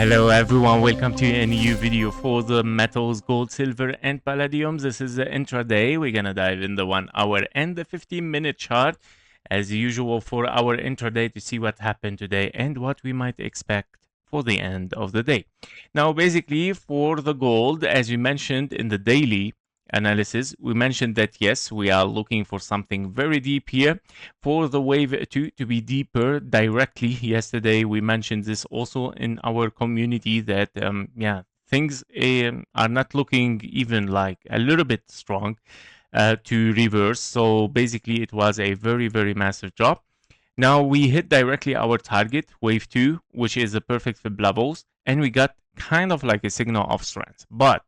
Hello everyone, welcome to a new video for the metals, gold, silver and palladium. This is the intraday. We're gonna dive in the 1 hour and the 15-minute chart as usual for our intraday to see what happened today and what we might expect for the end of the day. Now basically for the gold, as we mentioned in the daily analysis, we mentioned that yes, we are looking for something very deep here for the wave 2 to be deeper directly. Yesterday we mentioned this also in our community that things are not looking even like a little bit strong to reverse. So basically it was a very massive drop. Now we hit directly our target wave 2, which is the perfect fib levels, and we got kind of like a signal of strength. But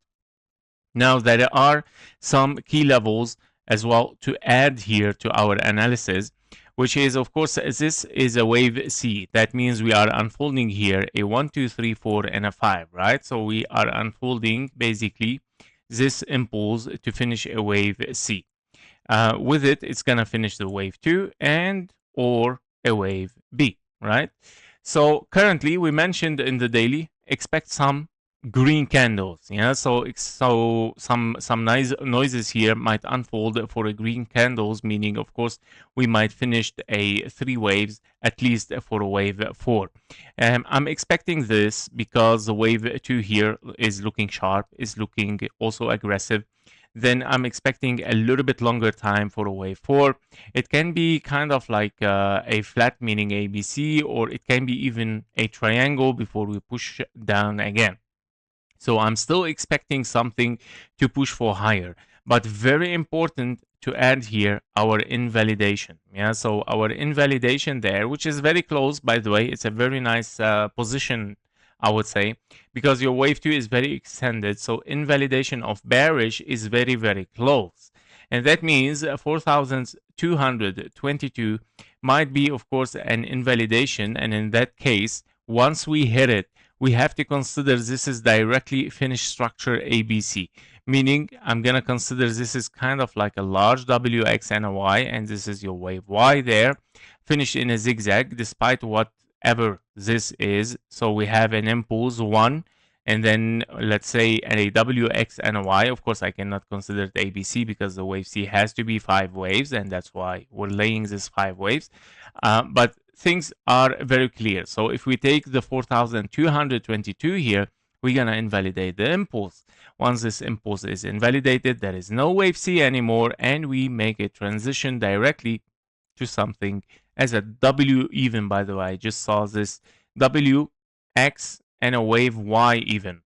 now there are some key levels as well to add here to our analysis, which is, of course, this is a wave C. That means we are unfolding here a 1, 2, 3, 4, and a 5, right? So we are unfolding basically this impulse to finish a wave C. With it, it's going to finish the wave 2 and or a wave B, right? So currently, we mentioned in the daily, expect some green candles, so some nice noises here might unfold for a green candles, meaning of course we might finish a 3 waves at least for a wave 4. I'm expecting this because the wave 2 here is looking sharp, is looking also aggressive. Then I'm expecting a little bit longer time for a wave 4. It can be kind of like a flat, meaning ABC, or it can be even a triangle before we push down again. So I'm still expecting something to push for higher, but very important to add here our invalidation. So our invalidation there, which is very close, by the way, it's a very nice position, I would say, because your wave 2 is very extended. So invalidation of bearish is very close. And that means 4,222 might be, of course, an invalidation. And in that case, once we hit it, we have to consider this is directly finished structure ABC, meaning I'm going to consider this is kind of like a large W, X, and a Y, and this is your wave Y there, finished in a zigzag, despite whatever this is. So we have an impulse 1, and then let's say a W, X, and a Y. Of course, I cannot consider it ABC because the wave C has to be 5 waves, and that's why we're laying this 5 waves. But things are very clear. So if we take the 4,222 here, we're going to invalidate the impulse. Once this impulse is invalidated, there is no wave C anymore, and we make a transition directly to something as a W even, by the way. I just saw this W, X, and a wave Y even.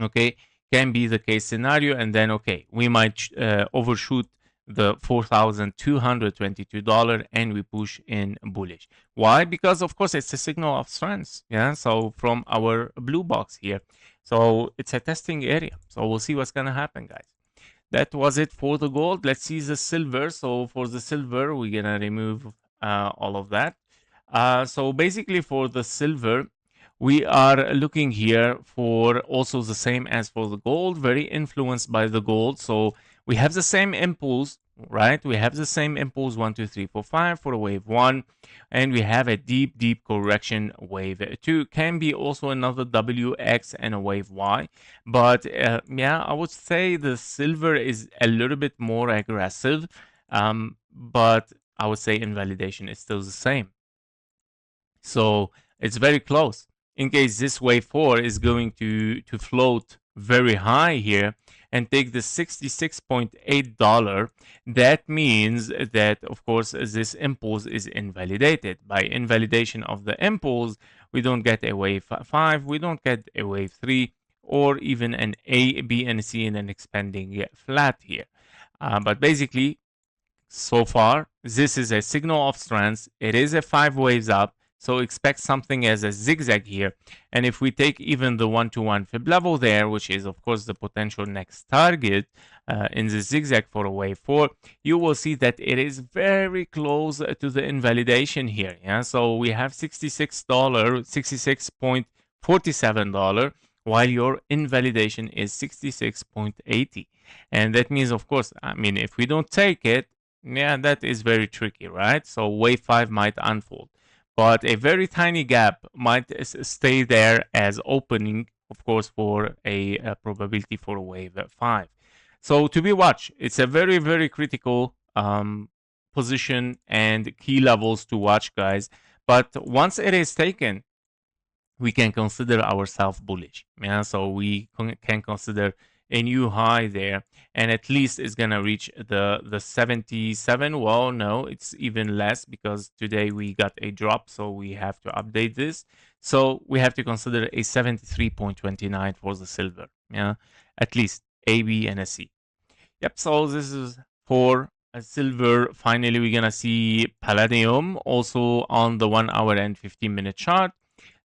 Okay, can be the case scenario, and then, okay, we might overshoot the $4,222 and we push in bullish. Why? Because of course it's a signal of strength. So from our blue box here, so it's a testing area. So we'll see what's gonna happen, guys. That was it for the gold. Let's see the silver. So for the silver, we're gonna remove all of that. So basically for the silver, we are looking here for also the same as for the gold, very influenced by the gold. So we have the same impulse, right? We have the same impulse 1, 2, 3, 4, 5 for a wave 1, and we have a deep correction wave 2. Can be also another WX and a wave Y, but I would say the silver is a little bit more aggressive, but I would say invalidation is still the same. So it's very close. In case this wave 4 is going to float very high here and take the $66.8, that means that, of course, this impulse is invalidated. By invalidation of the impulse, we don't get a wave 5, we don't get a wave 3, or even an A, B, and C in an expanding flat here. But basically, so far, this is a signal of strength. It is a 5 waves up. So expect something as a zigzag here. And if we take even the 1-to-1 fib level there, which is of course the potential next target in the zigzag for a wave 4, you will see that it is very close to the invalidation here. So we have $66, $66.47, while your invalidation is 66.80. And that means, of course, I mean, if we don't take it, that is very tricky, right? So wave 5 might unfold. but a very tiny gap might stay there as opening, of course, for a probability for a wave 5. So to be watched, it's a very, very critical position and key levels to watch, guys. But once it is taken, we can consider ourselves bullish. Yeah, so we can consider a new high there, and at least it's gonna reach the 77. Well, no, it's even less because today we got a drop, so we have to update this. So we have to consider a 73.29 for the silver. Yeah, at least A, B, and a C. Yep. So this is for a silver. Finally, we're gonna see palladium also on the 1 hour and 15-minute chart.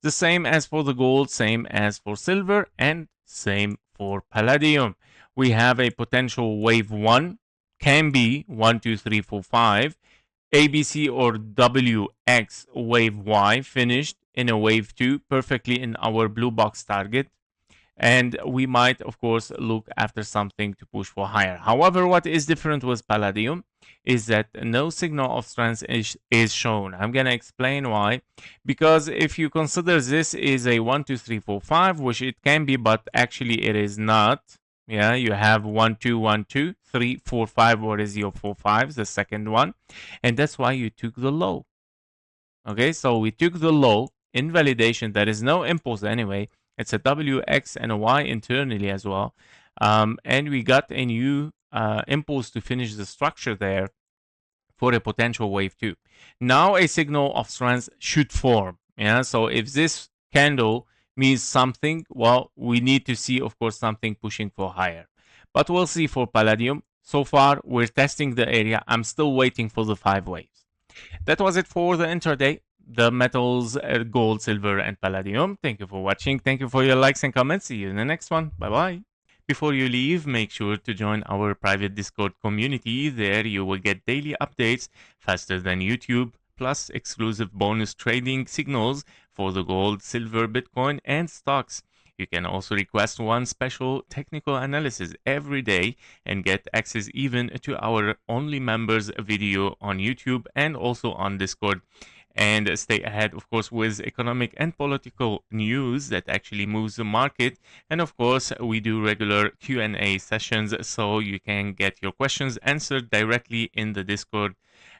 The same as for the gold, same as for silver, and same for palladium. We have a potential wave 1, can be 1, 2, 3, 4, 5, ABC or WX wave Y finished in a wave 2, perfectly in our blue box target. And we might, of course, look after something to push for higher. However, what is different with palladium is that no signal of strength is shown. I'm going to explain why. Because if you consider this is a 1, 2, 3, 4, 5, which it can be, but actually it is not. Yeah, you have 1, 2, 1, 2, 3, 4, 5. What is your 4, 5? The second one. And that's why you took the low. Okay, so we took the low in validation. There is no impulse anyway. It's a W, X, and a Y internally as well. And we got a new impulse to finish the structure there for a potential wave 2. Now a signal of strength should form. Yeah, so if this candle means something, well, we need to see, of course, something pushing for higher. But we'll see for palladium. So far, we're testing the area. I'm still waiting for the 5 waves. That was it for the intraday. The metals, gold, silver, and palladium. Thank you for watching. Thank you for your likes and comments. See you in the next one. Bye-bye. Before you leave, make sure to join our private Discord community. There you will get daily updates faster than YouTube, plus exclusive bonus trading signals for the gold, silver, Bitcoin, and stocks. You can also request one special technical analysis every day and get access even to our only members video on YouTube and also on Discord. And stay ahead, of course, with economic and political news that actually moves the market. And of course, we do regular Q&A sessions, so you can get your questions answered directly in the Discord.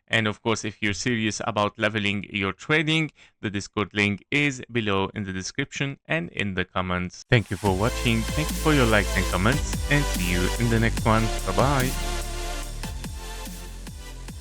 And of course, if you're serious about leveling your trading, the Discord link is below in the description and in the comments. Thank you for watching. Thank you for your likes and comments, and see you in the next one. Bye-bye.